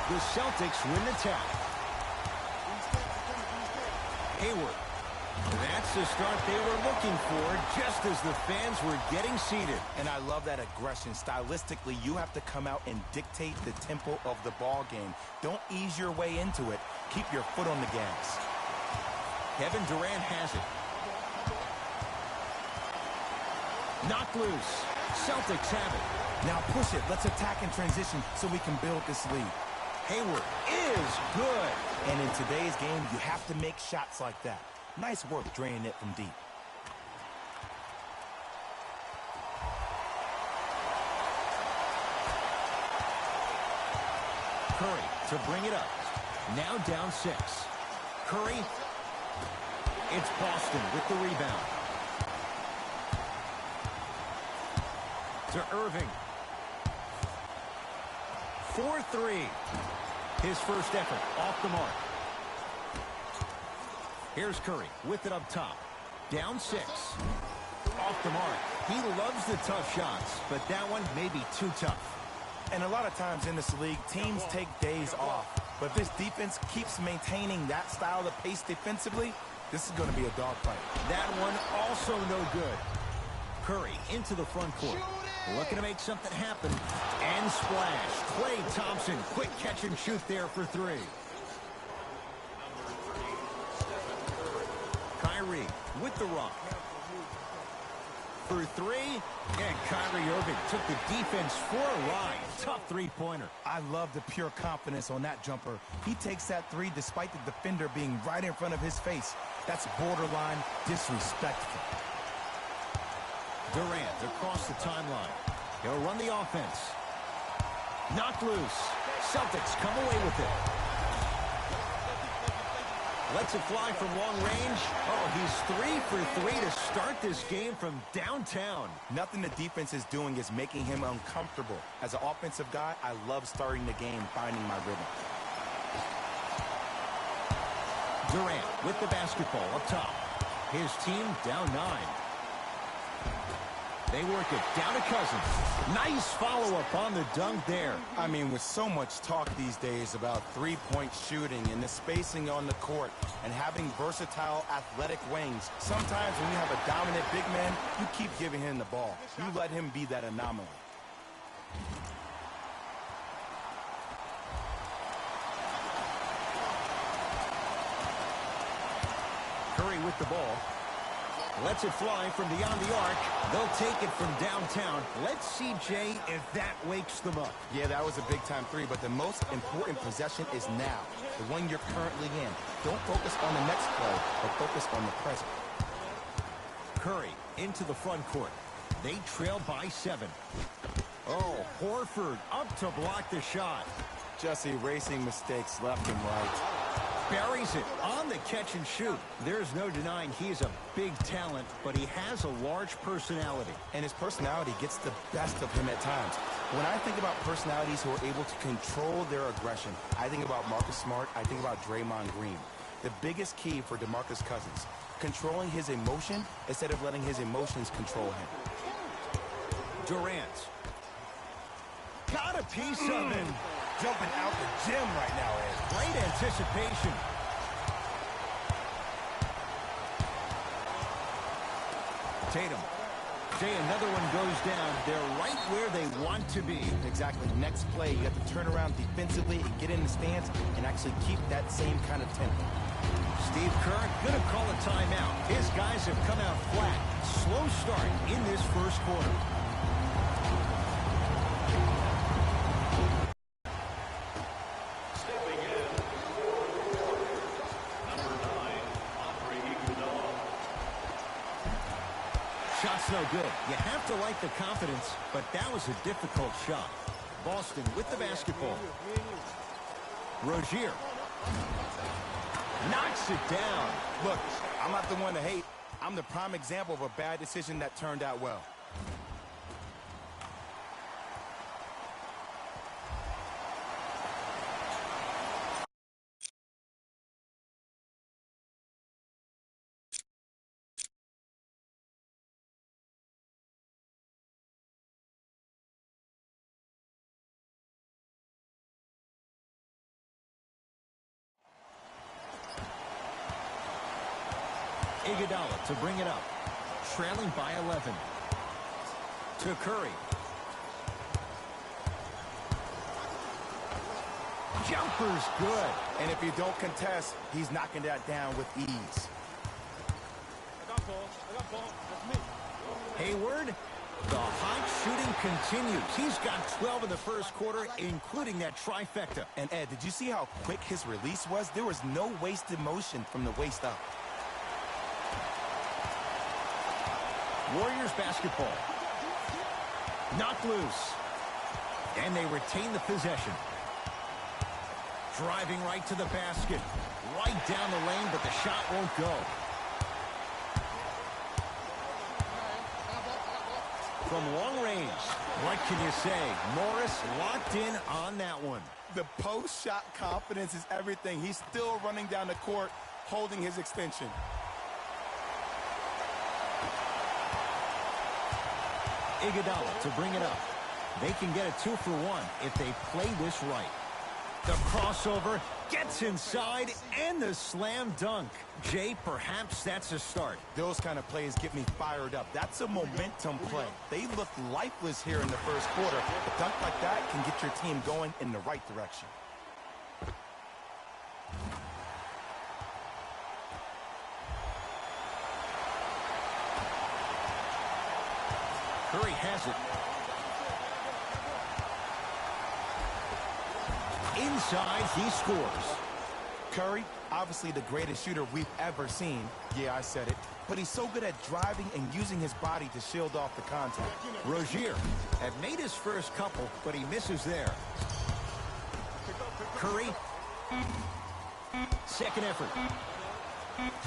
The Celtics win the tap. Hayward. That's the start they were looking for, just as the fans were getting seated. And I love that aggression. Stylistically, you have to come out and dictate the tempo of the ball game. Don't ease your way into it. Keep your foot on the gas. Kevin Durant has it. Knocked loose. Celtics have it. Now push it. Let's attack in transition so we can build this lead. Hayward is good. And in today's game, you have to make shots like that. Nice work draining it from deep. Curry to bring it up. Now down 6. Curry. It's Boston with the rebound. To Irving. 4-3. His first effort off the mark. Here's Curry with it up top. Down 6. Off the mark. He loves the tough shots, but that one may be too tough. And a lot of times in this league, teams take days off. But if this defense keeps maintaining that style of pace defensively, this is going to be a dogfight. That one also no good. Curry into the front court. Looking to make something happen. And splash. Klay Thompson, quick catch and shoot there for 3. Kyrie with the rock. For 3. And Kyrie Irving took the defense for a ride. Tough three-pointer. I love the pure confidence on that jumper. He takes that 3 despite the defender being right in front of his face. That's borderline disrespectful. Durant across the timeline. He'll run the offense. Knocked loose. Celtics come away with it. Lets it fly from long range. Oh, he's 3 for 3 to start this game from downtown. Nothing the defense is doing is making him uncomfortable. As an offensive guy, I love starting the game, finding my rhythm. Durant with the basketball up top. His team down 9. They work it down to Cousins. Nice follow-up on the dunk there. I mean, with so much talk these days about three-point shooting and the spacing on the court and having versatile athletic wings, sometimes when you have a dominant big man, you keep giving him the ball. You let him be that anomaly. Curry with the ball. Lets it fly from beyond the arc. They'll take it from downtown. Let's see, Jay, if that wakes them up. Yeah, that was a big-time 3, but the most important possession is now, the one you're currently in. Don't focus on the next play, but focus on the present. Curry into the front court. They trail by 7. Oh, Horford up to block the shot. Just erasing mistakes left and right. Buries it on the catch and shoot. There's no denying he's a big talent, but he has a large personality. And his personality gets the best of him at times. When I think about personalities who are able to control their aggression, I think about Marcus Smart, I think about Draymond Green. The biggest key for DeMarcus Cousins, controlling his emotion instead of letting his emotions control him. Durant. Got a piece of it. Jumping out the gym right now, Ed. Great anticipation. Tatum. Jay, another one goes down. They're right where they want to be. Exactly. Next play, you have to turn around defensively and get in the stance and actually keep that same kind of tempo. Steve Kerr going to call a timeout. His guys have come out flat. Slow start in this first quarter. Shot's no good. You have to like the confidence, but that was a difficult shot. Boston with the basketball. Rozier. Knocks it down. Look, I'm not the one to hate. I'm the prime example of a bad decision that turned out well. Iguodala to bring it up. Trailing by 11. To Curry. Jumper's good. And if you don't contest, he's knocking that down with ease. I got ball. That's me. Hayward. The hot shooting continues. He's got 12 in the first quarter, including that trifecta. And Ed, did you see how quick his release was? There was no wasted motion from the waist up. Warriors basketball. Knocked loose. And they retain the possession. Driving right to the basket. Right down the lane, but the shot won't go. From long range, what can you say? Morris locked in on that one. The post-shot confidence is everything. He's still running down the court, holding his extension. Iguodala to bring it up. They can get a 2 for 1 if they play this right. The crossover gets inside and the slam dunk. Jay, perhaps that's a start. Those kind of plays get me fired up. That's a momentum play. They look lifeless here in the first quarter. A dunk like that can get your team going in the right direction. Curry has it. Inside, he scores. Curry, obviously the greatest shooter we've ever seen. Yeah, I said it. But he's so good at driving and using his body to shield off the contact. Rozier had made his first couple, but he misses there. Curry. Second effort.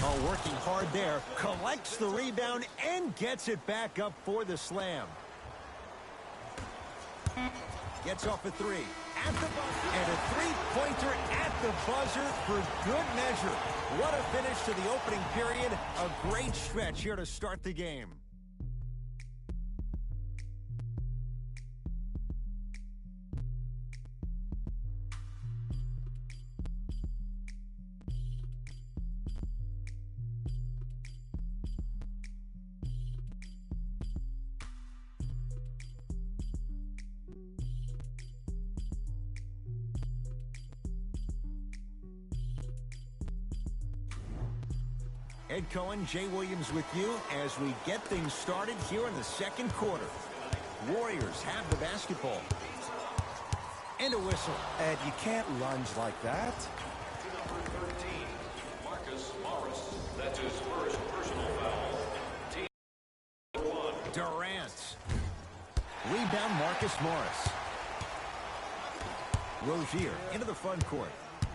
Oh, working hard there. Collects the rebound and gets it back up for the slam. Gets off a three. At the buzzer. And a three-pointer at the buzzer for good measure. What a finish to the opening period. A great stretch here to start the game. Ed Cohen, Jay Williams with you as we get things started here in the second quarter. Warriors have the basketball. And a whistle. Ed, you can't lunge like that. Number 13, Marcus Morris. That's his first personal foul. Team 1. Durant. Rebound, Marcus Morris. Rozier into the front court.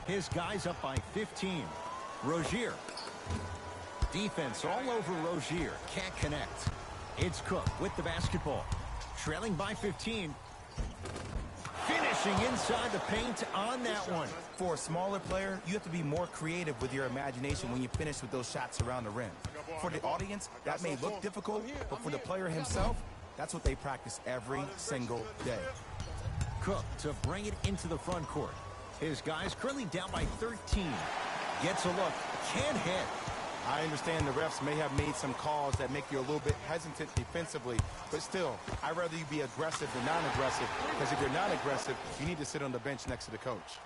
His guys up by 15. Rozier. Defense all over Rozier. Can't connect. It's Cook with the basketball. Trailing by 15. Finishing inside the paint on that one. For a smaller player, you have to be more creative with your imagination when you finish with those shots around the rim. For the audience, that may look difficult, but for the player himself, that's what they practice every single day. Cook to bring it into the front court. His guys currently down by 13. Gets a look. Can't hit. I understand the refs may have made some calls that make you a little bit hesitant defensively, but still, I'd rather you be aggressive than non-aggressive, because if you're non-aggressive, you need to sit on the bench next to the coach.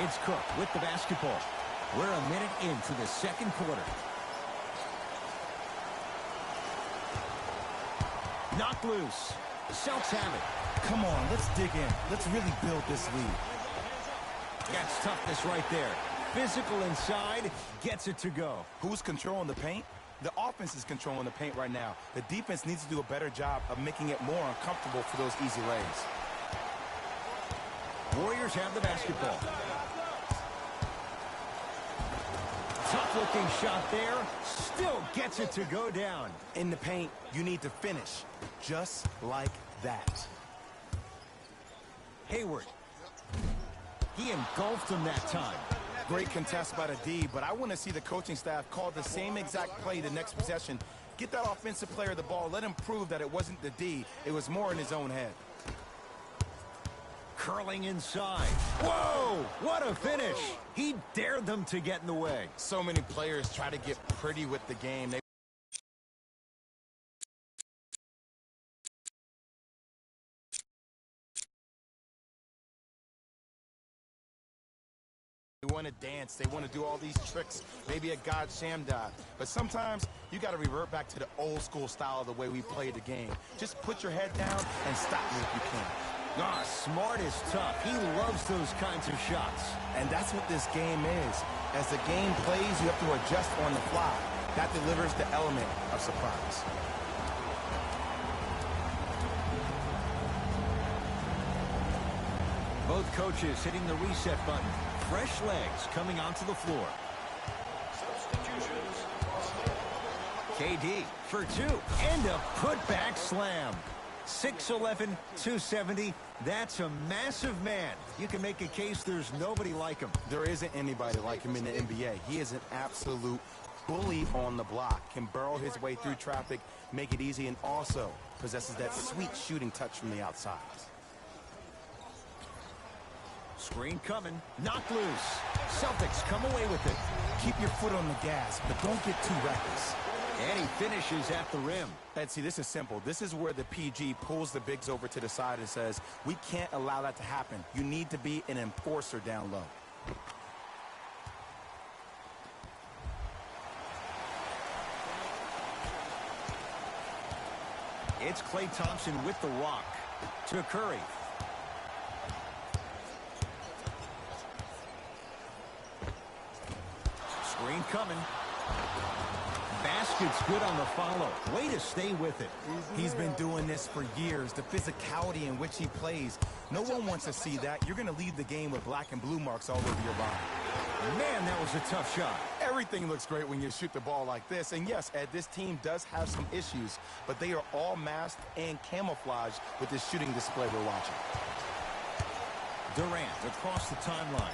It's Cook with the basketball. We're a minute into the second quarter. Knocked loose. Celtics have it. Come on, let's dig in. Let's really build this lead. That's toughness right there. Physical inside, gets it to go. Who's controlling the paint? The offense is controlling the paint right now. The defense needs to do a better job of making it more uncomfortable for those easy lays. Warriors have the basketball. Tough-looking shot there. Still gets it to go down. In the paint, you need to finish just like that. Hayward. He engulfed him that time. Great contest by the D, but I want to see the coaching staff call the same exact play the next possession. Get that offensive player the ball. Let him prove that it wasn't the D. It was more in his own head. Curling inside. Whoa! What a finish! He dared them to get in the way. So many players try to get pretty with the game. They want to dance. They want to do all these tricks. Maybe a God sham dive. But sometimes you got to revert back to the old school style of the way we play the game. Just put your head down and stop me if you can. Ah, Smart is tough. He loves those kinds of shots. And that's what this game is. As the game plays, you have to adjust on the fly. That delivers the element of surprise. Both coaches hitting the reset button. Fresh legs coming onto the floor. Substitutions. KD for two. And a putback slam. 6'11", 270. That's a massive man. You can make a case there's nobody like him. There isn't anybody like him in the NBA. He is an absolute bully on the block. Can burrow his way through traffic, make it easy, and also possesses that sweet shooting touch from the outside. Screen coming. Knocked loose. Celtics come away with it. Keep your foot on the gas, but don't get too reckless. And he finishes at the rim. Ed, see, this is simple. This is where the PG pulls the bigs over to the side and says, we can't allow that to happen. You need to be an enforcer down low. It's Klay Thompson with the rock to Curry. Screen coming. Basket's good on the follow. Way to stay with it. He's been doing this for years. The physicality in which he plays. No one wants to see that. You're going to leave the game with black and blue marks all over your body. Man, that was a tough shot. Everything looks great when you shoot the ball like this. And yes, Ed, this team does have some issues, but they are all masked and camouflaged with this shooting display we're watching. Durant across the timeline.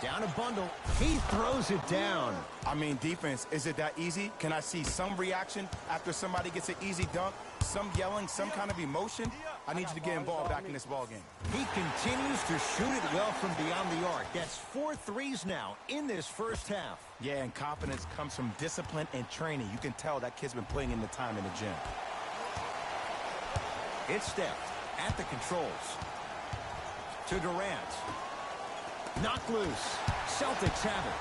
Down a bundle. He throws it down. I mean, defense, is it that easy? Can I see some reaction after somebody gets an easy dunk? Some yelling, some kind of emotion? I need you to get involved back in this ball game. He continues to shoot it well from beyond the arc. That's 4 threes now in this first half. Yeah, and confidence comes from discipline and training. You can tell that kid's been putting in the time in the gym. It's Steph at the controls. To Durant. Knocked loose. Celtics have it.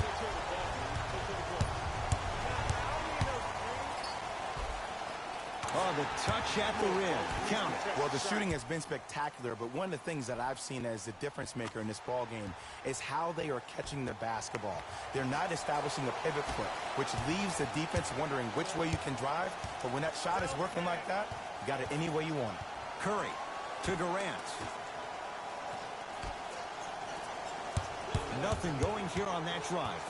Oh, the touch at the rim. Count it. Well, the shooting has been spectacular, but one of the things that I've seen as the difference maker in this ball game is how they are catching the basketball. They're not establishing a pivot foot, which leaves the defense wondering which way you can drive. But when that shot is working like that, you got it any way you want it. Curry to Durant. Nothing going here on that drive.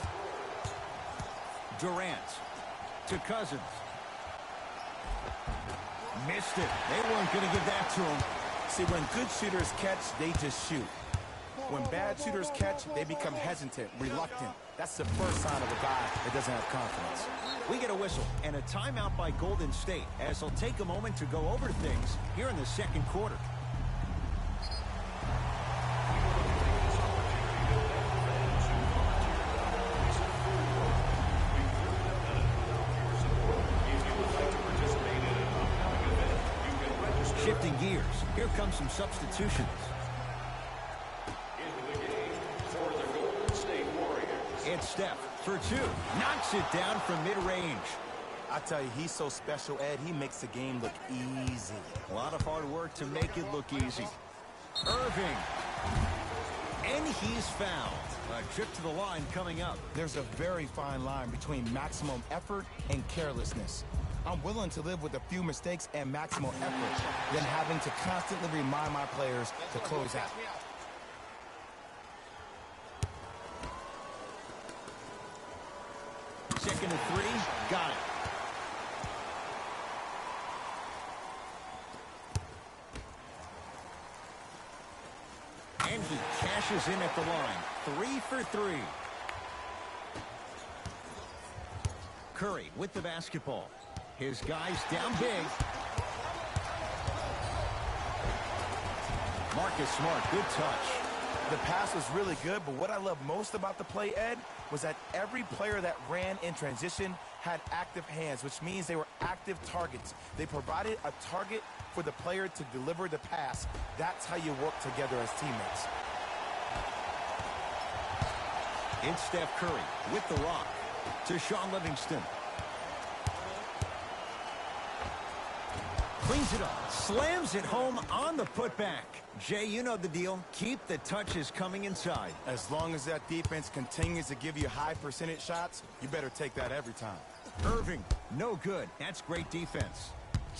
Durant to Cousins. Missed it. They weren't going to give that to him. See, when good shooters catch, they just shoot. When bad shooters catch, they become hesitant, reluctant. That's the first sign of a guy that doesn't have confidence. We get a whistle and a timeout by Golden State as they'll take a moment to go over things here in the second quarter. Shifting gears. Here comes some substitutions. Into the game for the Golden State Warriors. It's Steph for two. Knocks it down from mid-range. I tell you, he's so special, Ed. He makes the game look easy. A lot of hard work to make it look easy. Irving. And he's fouled. A trip to the line coming up. There's a very fine line between maximum effort and carelessness. I'm willing to live with a few mistakes and maximum effort than having to constantly remind my players to close out. Second and 3. Got it. And he cashes in at the line. 3 for 3. Curry with the basketball. His guys down big. Marcus Smart, good touch. The pass was really good, but what I love most about the play, Ed, was that every player that ran in transition had active hands, which means they were active targets. They provided a target for the player to deliver the pass. That's how you work together as teammates. It's Steph Curry with the rock to Shaun Livingston. Cleans it up, slams it home on the putback. Jay, you know the deal. Keep the touches coming inside. As long as that defense continues to give you high percentage shots, you better take that every time. Irving, no good. That's great defense.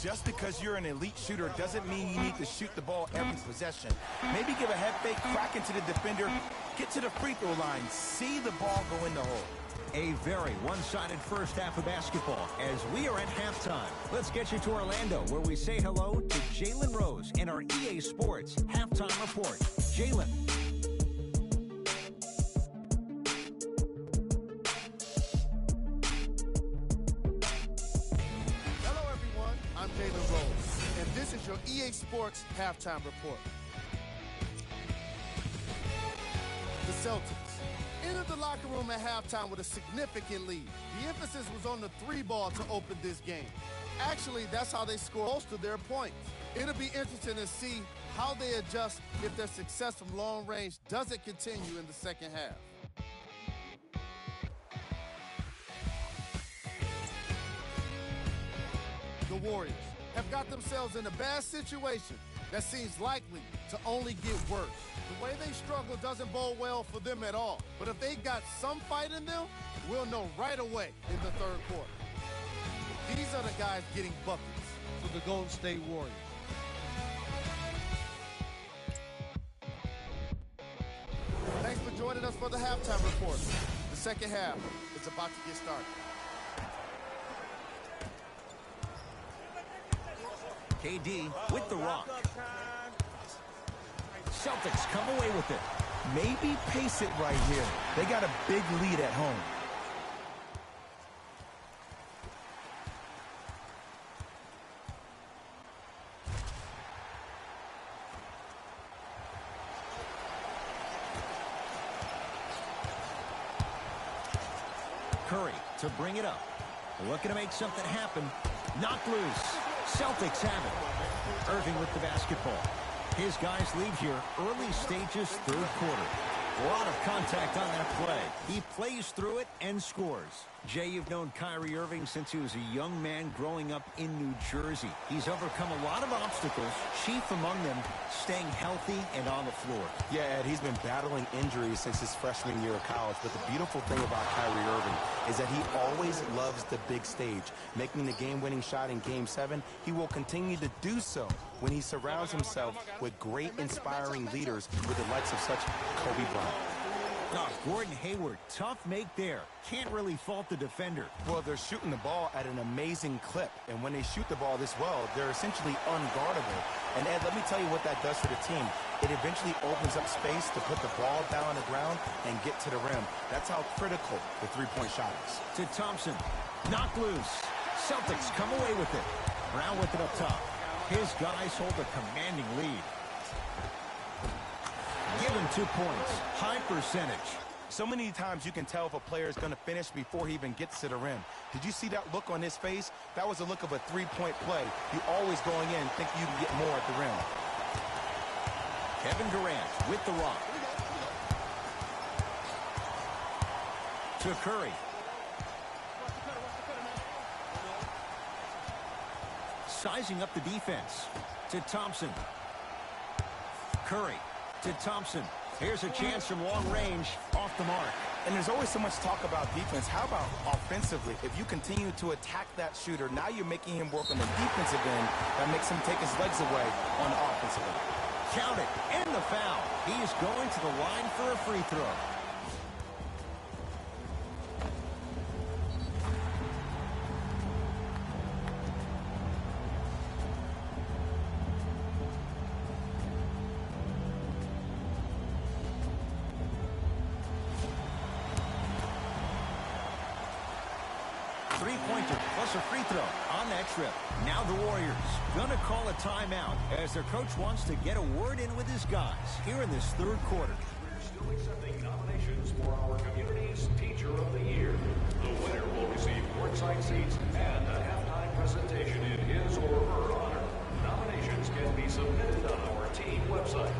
Just because you're an elite shooter doesn't mean you need to shoot the ball every possession. Maybe give a head fake, crack into the defender, get to the free throw line, see the ball go in the hole. A very one-sided first half of basketball as we are at halftime. Let's get you to Orlando, where we say hello to Jalen Rose in our EA Sports Halftime Report. Jalen. Hello, everyone. I'm Jalen Rose, and this is your EA Sports Halftime Report. The Celtics entered the locker room at halftime with a significant lead. The emphasis was on the three ball to open this game. Actually, that's how they score most of their points. It'll be interesting to see how they adjust if their success from long range doesn't continue in the second half. The Warriors have got themselves in a bad situation that seems likely to only get worse. The way they struggle doesn't bode well for them at all. But if they got some fight in them, we'll know right away in the third quarter. These are the guys getting buckets for the Golden State Warriors. Thanks for joining us for the Halftime Report. The second half is about to get started. KD with the rock. Celtics come away with it. Maybe pace it right here. They got a big lead at home. Curry to bring it up. Looking to make something happen. Knocked loose. Celtics have it. Irving with the basketball. His guys leave here early stages, third quarter. A lot of contact on that play. He plays through it and scores. Jay, you've known Kyrie Irving since he was a young man growing up in New Jersey. He's overcome a lot of obstacles, chief among them staying healthy and on the floor. Yeah, Ed, he's been battling injuries since his freshman year of college, but the beautiful thing about Kyrie Irving is that he always loves the big stage. Making the game-winning shot in Game 7, he will continue to do so when he surrounds himself with great, inspiring leaders with the likes of such Kobe Bryant. Oh, Gordon Hayward, tough make there. Can't really fault the defender. Well, they're shooting the ball at an amazing clip, and when they shoot the ball this well, they're essentially unguardable. And Ed, let me tell you what that does for the team. It eventually opens up space to put the ball down on the ground and get to the rim. That's how critical the three-point shot is. To Thompson. Knocked loose. Celtics come away with it. Brown with it up top. His guys hold a commanding lead. Give him 2 points. High percentage. So many times you can tell if a player is going to finish before he even gets to the rim. Did you see that look on his face? That was a look of a three-point play. You always going in think you can get more at the rim. Kevin Durant with the rock. To Curry. Sizing up the defense. To Thompson. Curry. To Thompson. Here's a chance from long range, off the mark. And there's always so much talk about defense. How about offensively? If you continue to attack that shooter, now you're making him work on the defensive end. That makes him take his legs away on the offensive end. Count it, and the foul. He's going to the line for a free throw. Three-pointer plus a free throw on that trip. Now the Warriors gonna call a timeout as their coach wants to get a word in with his guys here in this third quarter. We're still accepting nominations for our community's Teacher of the Year. The winner will receive courtside seats and a halftime presentation in his or her honor. Nominations can be submitted on our team website.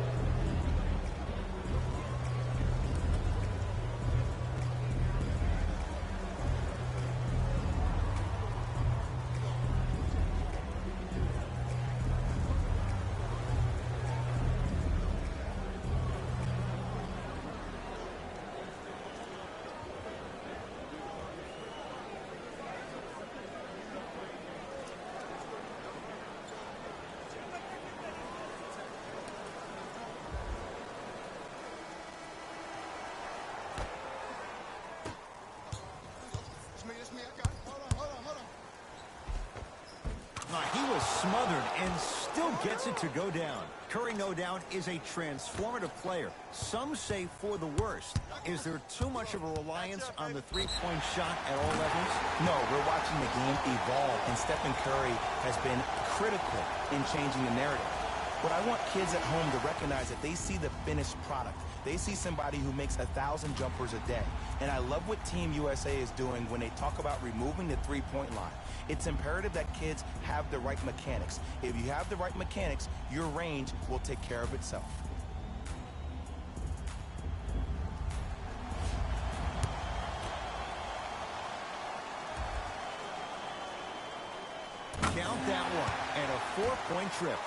He was smothered and still gets it to go down. Curry, no doubt, is a transformative player. Some say for the worst. Is there too much of a reliance on the three-point shot at all levels? No, we're watching the game evolve, and Stephen Curry has been critical in changing the narrative. But I want kids at home to recognize that they see the finished product. They see somebody who makes 1,000 jumpers a day. And I love what Team USA is doing when they talk about removing the three-point line. It's imperative that kids have the right mechanics. If you have the right mechanics, your range will take care of itself. Count that one, and a 4-point trip.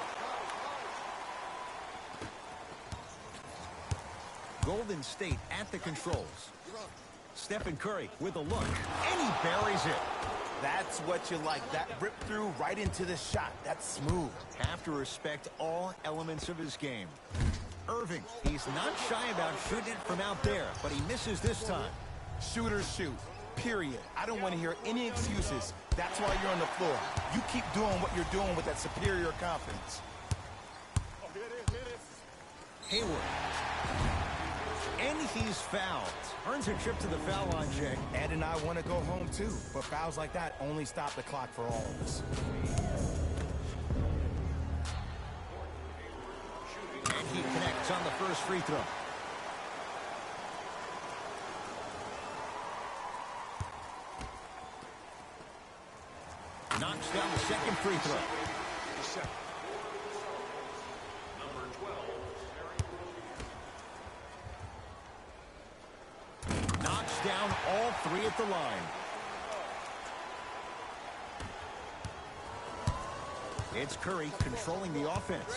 Golden State at the controls. Stephen Curry with a look, and he buries it. That's what you like. That rip through right into the shot. That's smooth. Have to respect all elements of his game. Irving, he's not shy about shooting it from out there, but he misses this time. Shooters shoot, period. I don't want to hear any excuses. That's why you're on the floor. You keep doing what you're doing with that superior confidence. Hayward. And he's fouled. Earns a trip to the foul line, Jay. Ed and I want to go home too, but fouls like that only stop the clock for all of us. And he connects on the first free throw. Knocks down the second free throw. Knocks down all three at the line. It's Curry controlling the offense.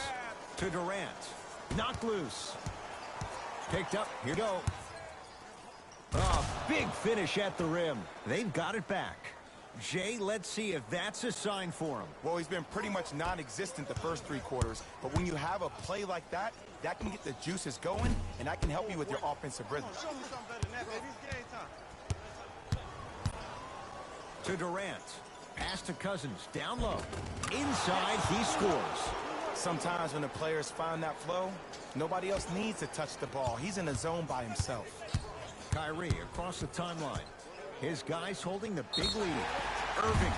To Durant. Knocked loose. Picked up. Here you go. Oh, big finish at the rim. They've got it back. Jay, let's see if that's a sign for him. Well, he's been pretty much non-existent the first three quarters, but when you have a play like that, that can get the juices going, and that can help you with your offensive rhythm. To Durant. Pass to Cousins. Down low. Inside, he scores. Sometimes when the players find that flow, nobody else needs to touch the ball. He's in the zone by himself. Kyrie across the timeline. His guys holding the big lead. Irving.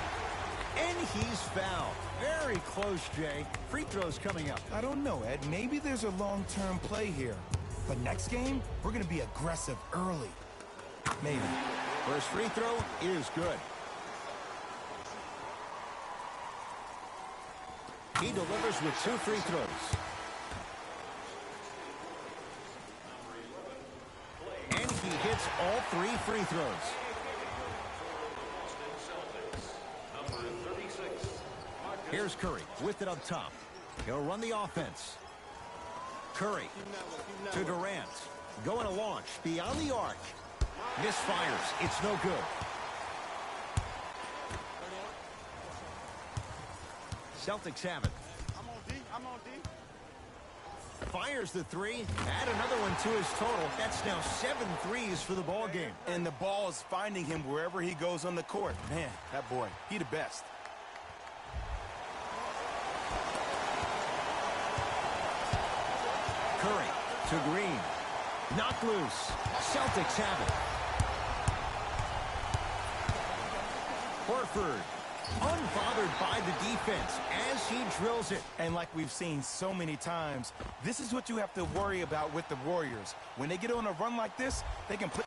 And he's fouled. Very close, Jay. Free throws coming up. I don't know, Ed. Maybe there's a long-term play here. But next game, we're going to be aggressive early. Maybe. First free throw is good. He delivers with 2 free throws. And he hits all 3 free throws. Here's Curry with it up top. He'll run the offense. Curry to Durant. Going to launch beyond the arc. Misfires. It's no good. Celtics have it. I'm on D. Fires the 3. Add another one to his total. That's now 7 threes for the ball game. And the ball is finding him wherever he goes on the court. Man, that boy, he the best. Curry to Green. Knocked loose. Celtics have it. Horford unbothered by the defense as he drills it. And like we've seen so many times, this is what you have to worry about with the Warriors. When they get on a run like this, they can put